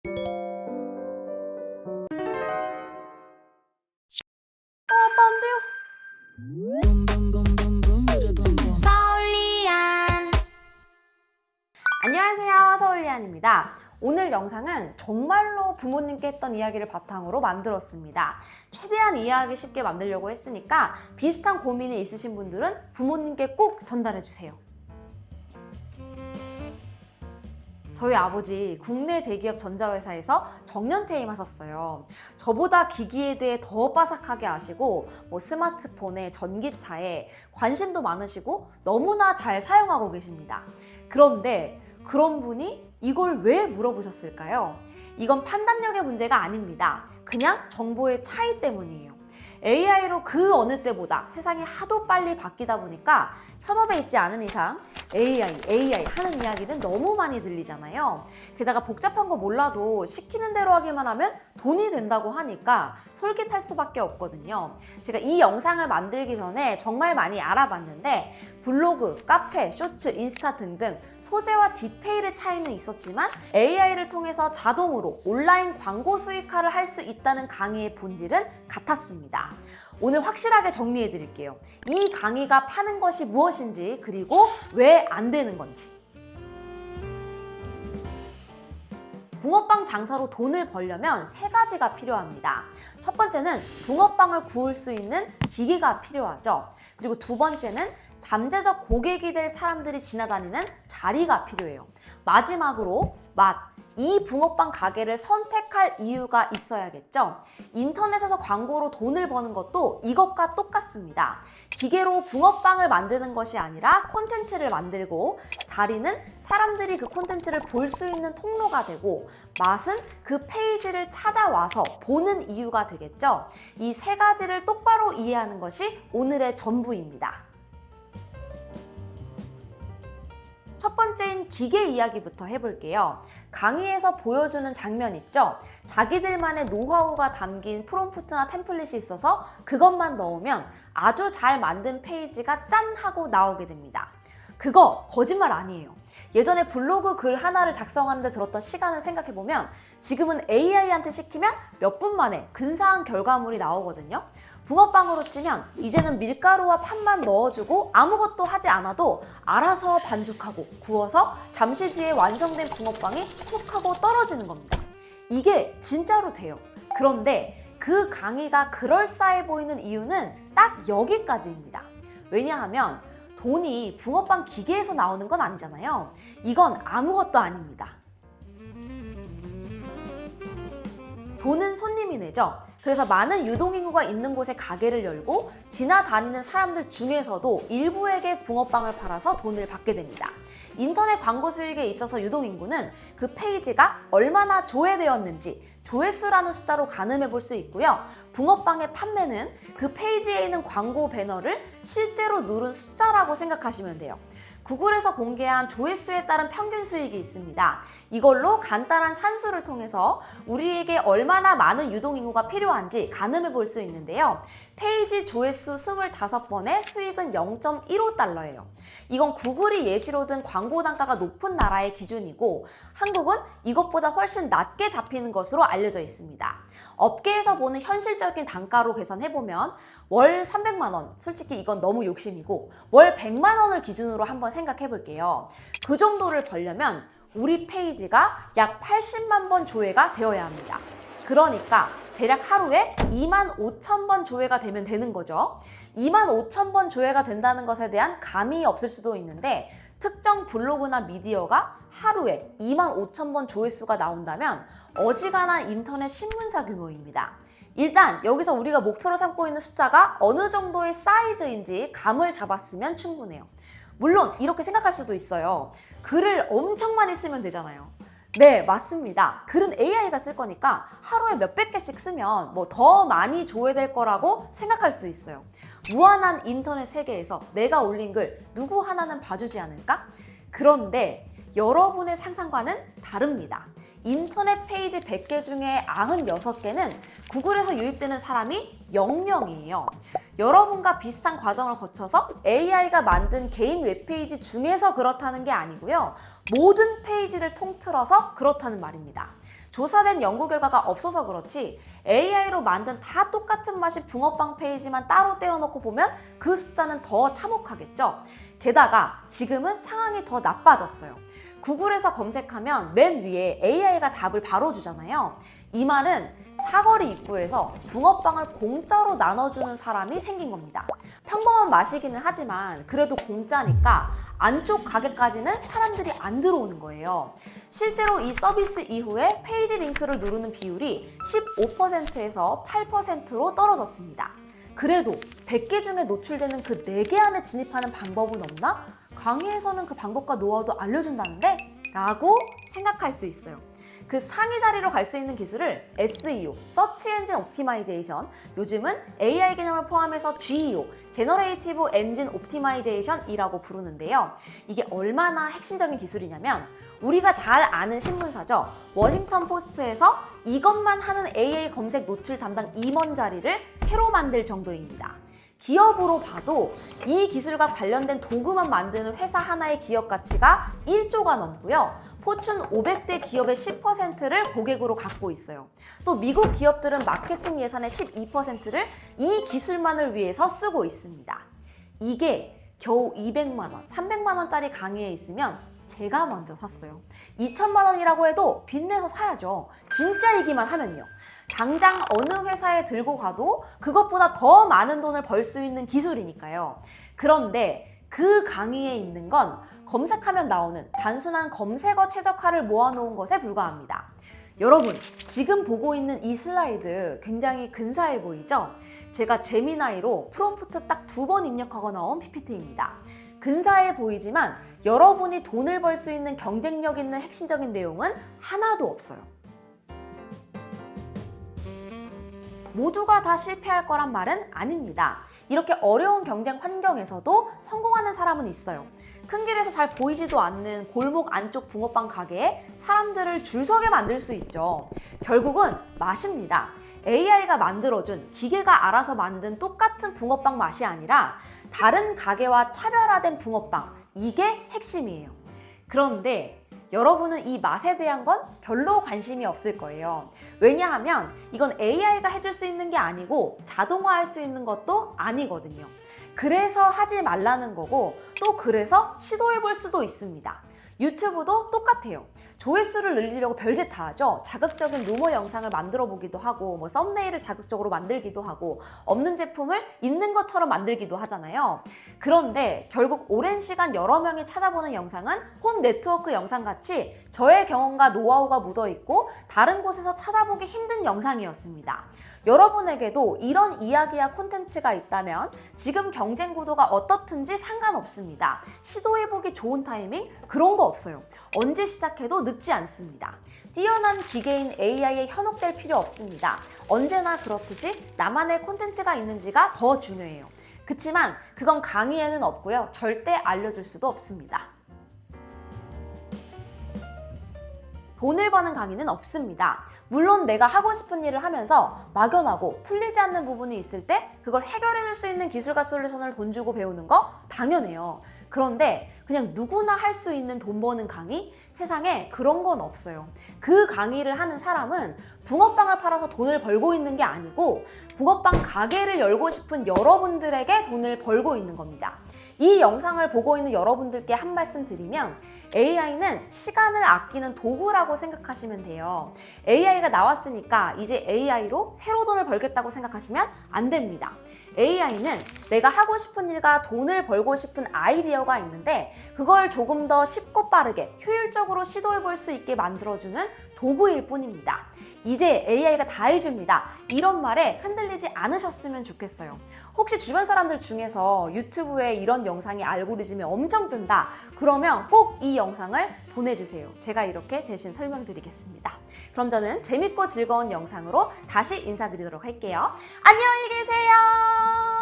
안 돼요. 서울리안. 안녕하세요, 서울리안입니다. 오늘 영상은 정말로 부모님께 했던 이야기를 바탕으로 만들었습니다. 최대한 이해하기 쉽게 만들려고 했으니까 비슷한 고민이 있으신 분들은 부모님께 꼭 전달해주세요. 저희 아버지 국내 대기업 전자회사에서 정년퇴임 하셨어요. 저보다 기기에 대해 더 빠삭하게 아시고 스마트폰에 전기차에 관심도 많으시고 너무나 잘 사용하고 계십니다. 그런데 그런 분이 이걸 왜 물어보셨을까요? 이건 판단력의 문제가 아닙니다. 그냥 정보의 차이 때문이에요. AI로 그 어느 때보다 세상이 하도 빨리 바뀌다 보니까 현업에 있지 않은 이상 AI 하는 이야기는 너무 많이 들리잖아요. 게다가 복잡한 거 몰라도 시키는 대로 하기만 하면 돈이 된다고 하니까 솔깃할 수밖에 없거든요. 제가 이 영상을 만들기 전에 정말 많이 알아봤는데 블로그, 카페, 쇼츠, 인스타 등등 소재와 디테일의 차이는 있었지만 AI를 통해서 자동으로 온라인 광고 수익화를 할 수 있다는 강의의 본질은 같았습니다. 오늘 확실하게 정리해 드릴게요. 이 강의가 파는 것이 무엇인지, 그리고 왜 안 되는 건지. 붕어빵 장사로 돈을 벌려면 세 가지가 필요합니다. 첫 번째는 붕어빵을 구울 수 있는 기계가 필요하죠. 그리고 두 번째는 잠재적 고객이 될 사람들이 지나다니는 자리가 필요해요. 마지막으로 맛. 이 붕어빵 가게를 선택할 이유가 있어야겠죠. 인터넷에서 광고로 돈을 버는 것도 이것과 똑같습니다. 기계로 붕어빵을 만드는 것이 아니라 콘텐츠를 만들고, 자리는 사람들이 그 콘텐츠를 볼 수 있는 통로가 되고, 맛은 그 페이지를 찾아와서 보는 이유가 되겠죠. 이 세 가지를 똑바로 이해하는 것이 오늘의 전부입니다. 첫 번째인 기계 이야기부터 해볼게요. 강의에서 보여주는 장면 있죠? 자기들만의 노하우가 담긴 프롬프트나 템플릿이 있어서 그것만 넣으면 아주 잘 만든 페이지가 짠 하고 나오게 됩니다. 그거 거짓말 아니에요. 예전에 블로그 글 하나를 작성하는데 들었던 시간을 생각해보면 지금은 AI한테 시키면 몇 분 만에 근사한 결과물이 나오거든요. 붕어빵으로 치면 이제는 밀가루와 팥만 넣어주고 아무것도 하지 않아도 알아서 반죽하고 구워서 잠시 뒤에 완성된 붕어빵이 툭 하고 떨어지는 겁니다. 이게 진짜로 돼요. 그런데 그 강의가 그럴싸해 보이는 이유는 딱 여기까지입니다. 왜냐하면 돈이 붕어빵 기계에서 나오는 건 아니잖아요. 이건 아무것도 아닙니다. 돈은 손님이 내죠. 그래서 많은 유동인구가 있는 곳에 가게를 열고 지나다니는 사람들 중에서도 일부에게 붕어빵을 팔아서 돈을 받게 됩니다. 인터넷 광고 수익에 있어서 유동인구는 그 페이지가 얼마나 조회되었는지 조회수라는 숫자로 가늠해 볼 수 있고요. 붕어빵의 판매는 그 페이지에 있는 광고 배너를 실제로 누른 숫자라고 생각하시면 돼요. 구글에서 공개한 조회수에 따른 평균 수익이 있습니다. 이걸로 간단한 산수를 통해서 우리에게 얼마나 많은 유동인구가 필요한지 가늠해 볼 수 있는데요. 페이지 조회수 25번에 수익은 0.15달러예요. 이건 구글이 예시로 든 광고 단가가 높은 나라의 기준이고, 한국은 이것보다 훨씬 낮게 잡히는 것으로 알려져 있습니다. 업계에서 보는 현실적인 단가로 계산해보면 월 300만 원, 솔직히 이건 너무 욕심이고 월 100만 원을 기준으로 한번 생각해 볼게요. 그 정도를 벌려면 우리 페이지가 약 80만 번 조회가 되어야 합니다. 그러니까 대략 하루에 25,000번 조회가 되면 되는 거죠. 25,000번 조회가 된다는 것에 대한 감이 없을 수도 있는데, 특정 블로그나 미디어가 하루에 25,000번 조회수가 나온다면 어지간한 인터넷 신문사 규모입니다. 일단 여기서 우리가 목표로 삼고 있는 숫자가 어느 정도의 사이즈인지 감을 잡았으면 충분해요. 물론 이렇게 생각할 수도 있어요. 글을 엄청 많이 쓰면 되잖아요. 네, 맞습니다. 글은 AI가 쓸 거니까 하루에 몇백 개씩 쓰면 더 많이 조회될 거라고 생각할 수 있어요. 무한한 인터넷 세계에서 내가 올린 글 누구 하나는 봐주지 않을까? 그런데 여러분의 상상과는 다릅니다. 인터넷 페이지 100개 중에 96개는 구글에서 유입되는 사람이 0명이에요. 여러분과 비슷한 과정을 거쳐서 AI가 만든 개인 웹페이지 중에서 그렇다는 게 아니고요. 모든 페이지를 통틀어서 그렇다는 말입니다. 조사된 연구 결과가 없어서 그렇지 AI로 만든 다 똑같은 맛이 붕어빵 페이지만 따로 떼어놓고 보면 그 숫자는 더 참혹하겠죠. 게다가 지금은 상황이 더 나빠졌어요. 구글에서 검색하면 맨 위에 AI가 답을 바로 주잖아요. 이 말은 사거리 입구에서 붕어빵을 공짜로 나눠주는 사람이 생긴 겁니다. 평범한 맛이기는 하지만 그래도 공짜니까 안쪽 가게까지는 사람들이 안 들어오는 거예요. 실제로 이 서비스 이후에 페이지 링크를 누르는 비율이 15%에서 8%로 떨어졌습니다. 그래도 100개 중에 노출되는 그 4개 안에 진입하는 방법은 없나? 강의에서는 그 방법과 노하우도 알려준다는데? 라고 생각할 수 있어요. 그 상위 자리로 갈 수 있는 기술을 SEO, Search Engine Optimization, 요즘은 AI 개념을 포함해서 GEO, Generative Engine Optimization이라고 부르는데요. 이게 얼마나 핵심적인 기술이냐면 우리가 잘 아는 신문사죠. 워싱턴 포스트에서 이것만 하는 AI 검색 노출 담당 임원 자리를 새로 만들 정도입니다. 기업으로 봐도 이 기술과 관련된 도구만 만드는 회사 하나의 기업 가치가 1조가 넘고요. 포춘 500대 기업의 10%를 고객으로 갖고 있어요. 또 미국 기업들은 마케팅 예산의 12%를 이 기술만을 위해서 쓰고 있습니다. 이게 겨우 200만 원, 300만 원짜리 강의에 있으면 제가 먼저 샀어요. 2천만 원이라고 해도 빚내서 사야죠. 진짜이기만 하면요. 당장 어느 회사에 들고 가도 그것보다 더 많은 돈을 벌 수 있는 기술이니까요. 그런데 그 강의에 있는 건 검색하면 나오는 단순한 검색어 최적화를 모아놓은 것에 불과합니다. 여러분, 지금 보고 있는 이 슬라이드 굉장히 근사해 보이죠? 제가 제미나이로 프롬프트 딱 2번 입력하고 나온 PPT입니다. 근사해 보이지만 여러분이 돈을 벌 수 있는 경쟁력 있는 핵심적인 내용은 하나도 없어요. 모두가 다 실패할 거란 말은 아닙니다. 이렇게 어려운 경쟁 환경에서도 성공하는 사람은 있어요. 큰 길에서 잘 보이지도 않는 골목 안쪽 붕어빵 가게에 사람들을 줄 서게 만들 수 있죠. 결국은 맛입니다. AI가 만들어준, 기계가 알아서 만든 똑같은 붕어빵 맛이 아니라 다른 가게와 차별화된 붕어빵, 이게 핵심이에요. 그런데 여러분은 이 맛에 대한 건 별로 관심이 없을 거예요. 왜냐하면 이건 AI가 해줄 수 있는 게 아니고 자동화할 수 있는 것도 아니거든요. 그래서 하지 말라는 거고 또 그래서 시도해 볼 수도 있습니다. 유튜브도 똑같아요. 조회수를 늘리려고 별짓 다 하죠. 자극적인 루머 영상을 만들어 보기도 하고 뭐 썸네일을 자극적으로 만들기도 하고 없는 제품을 있는 것처럼 만들기도 하잖아요. 그런데 결국 오랜 시간 여러 명이 찾아보는 영상은 홈 네트워크 영상같이 저의 경험과 노하우가 묻어있고 다른 곳에서 찾아보기 힘든 영상이었습니다. 여러분에게도 이런 이야기와 콘텐츠가 있다면 지금 경쟁 구도가 어떻든지 상관없습니다. 시도해보기 좋은 타이밍? 그런 거 없어요. 언제 시작해도 늦지 않습니다. 뛰어난 기계인 AI에 현혹될 필요 없습니다. 언제나 그렇듯이 나만의 콘텐츠가 있는지가 더 중요해요. 그치만 그건 강의에는 없고요. 절대 알려줄 수도 없습니다. 돈을 버는 강의는 없습니다. 물론 내가 하고 싶은 일을 하면서 막연하고 풀리지 않는 부분이 있을 때 그걸 해결해 줄 수 있는 기술과 솔루션을 돈 주고 배우는 거 당연해요. 그런데 그냥 누구나 할 수 있는 돈 버는 강의? 세상에 그런 건 없어요. 그 강의를 하는 사람은 붕어빵을 팔아서 돈을 벌고 있는 게 아니고 붕어빵 가게를 열고 싶은 여러분들에게 돈을 벌고 있는 겁니다. 이 영상을 보고 있는 여러분들께 한 말씀 드리면 AI는 시간을 아끼는 도구라고 생각하시면 돼요. AI가 나왔으니까 이제 AI로 새로 돈을 벌겠다고 생각하시면 안 됩니다. AI는 내가 하고 싶은 일과 돈을 벌고 싶은 아이디어가 있는데 그걸 조금 더 쉽고 빠르게 효율적으로 시도해 볼 수 있게 만들어주는 도구일 뿐입니다. 이제 AI가 다 해줍니다. 이런 말에 흔들리지 않으셨으면 좋겠어요. 혹시 주변 사람들 중에서 유튜브에 이런 영상이 알고리즘에 엄청 뜬다. 그러면 꼭 이 영상을 보내주세요. 제가 이렇게 대신 설명드리겠습니다. 그럼 저는 재밌고 즐거운 영상으로 다시 인사드리도록 할게요. 안녕히 계세요.